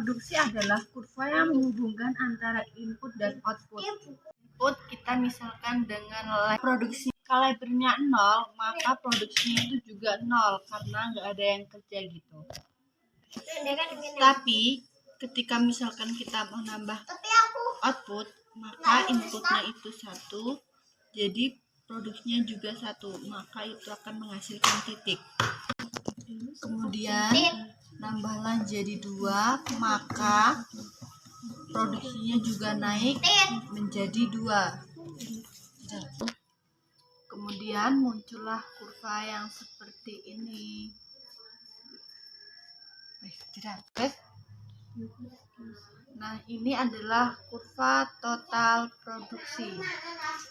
produksi adalah kurva yang menghubungkan antara input dan output. Input kita misalkan dengan produksi kalibernya 0, maka produksinya itu juga 0 karena nggak ada yang kerja gitu. Tapi ketika misalkan kita menambah output, maka inputnya itu 1, jadi produksinya juga 1, maka itu akan menghasilkan titik. Kemudian nambahlah jadi 2, maka produksinya juga naik menjadi 2. Kemudian muncullah kurva yang seperti ini. Nah, ini adalah kurva total produksi.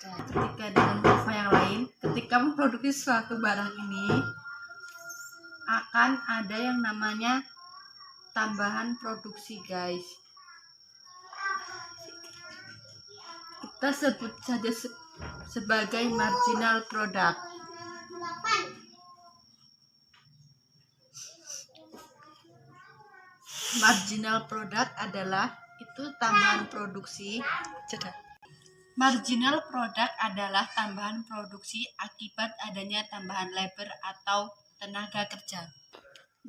Ketika dengan kurva yang lain, ketika memproduksi suatu barang ini akan ada yang namanya tambahan produksi, guys. Kita sebut saja sebagai marginal product. Marginal product adalah itu tambahan produksi. Marginal product adalah tambahan produksi akibat adanya tambahan labor atau tenaga kerja.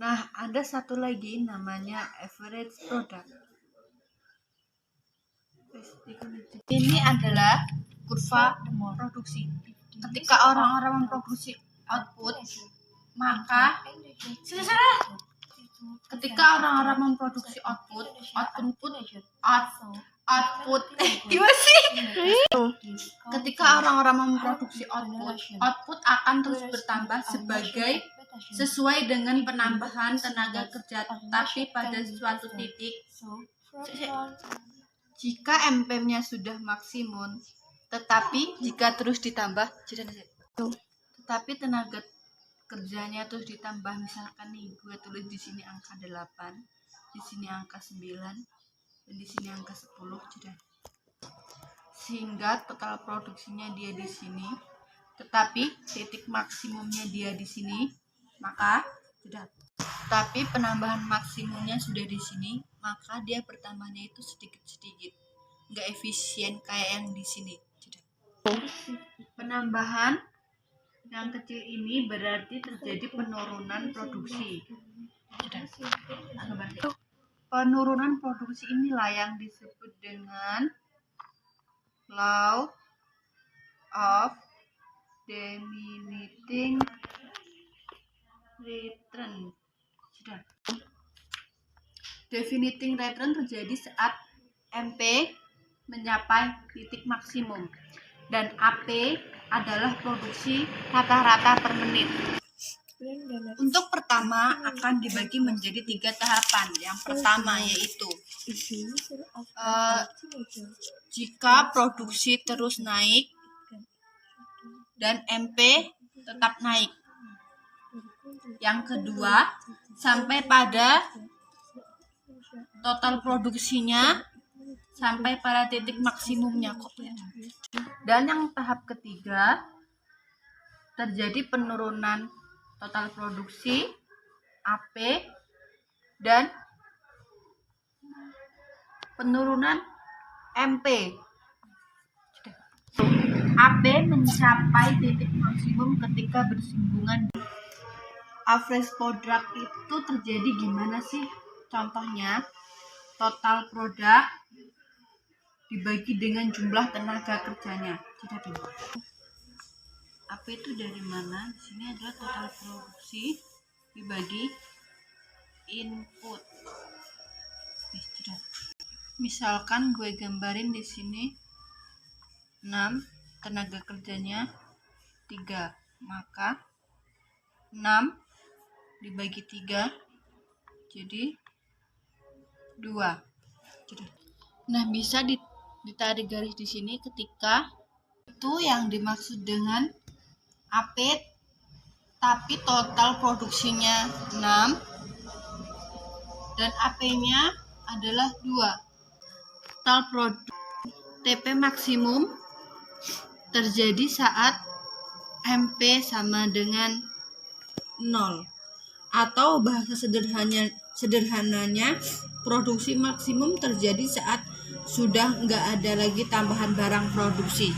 Nah, ada satu lagi namanya average product. Ini adalah kurva produksi. Ketika orang-orang memproduksi output, maka ketika orang-orang memproduksi output akan terus bertambah sesuai dengan penambahan tenaga kerja, tapi pada suatu titik jika MPM-nya sudah maksimum, tetapi jika terus ditambah, tetapi tenaga kerjanya terus ditambah, misalkan nih gue tulis di sini angka 8, di sini angka 9, dan di sini angka 10, sehingga total produksinya dia di sini, tetapi titik maksimumnya dia di sini, maka tapi penambahan maksimumnya sudah di sini, maka dia bertambahnya itu sedikit-sedikit, nggak efisien kayak yang di sini. Penambahan yang kecil ini berarti terjadi penurunan produksi. Penurunan produksi inilah yang disebut dengan law of diminishing return. Diminishing return terjadi saat MP mencapai titik maksimum dan AP adalah produksi rata-rata per menit. Untuk pertama akan dibagi menjadi 3 tahapan. Yang pertama yaitu jika produksi terus naik dan MP tetap naik. Yang kedua, sampai pada total produksinya sampai pada titik maksimumnya. Dan yang tahap ketiga, terjadi penurunan total produksi, AP, dan penurunan MP. AP mencapai titik maksimum ketika bersinggungan. Average product itu terjadi gimana sih? Contohnya, total produk dibagi dengan jumlah tenaga kerjanya. AP itu dari mana? Di sini adalah total produksi dibagi input. Misalkan gue gambarin di sini 6, tenaga kerjanya 3, maka 6 dibagi 3 jadi 2. Nah, bisa ditarik garis di sini ketika itu yang dimaksud dengan AP tapi total produksinya 6 dan AP-nya adalah 2. Total produk TP maksimum terjadi saat MP sama dengan 0, atau bahasa sederhananya Produksi maksimum terjadi saat sudah nggak ada lagi tambahan barang produksi.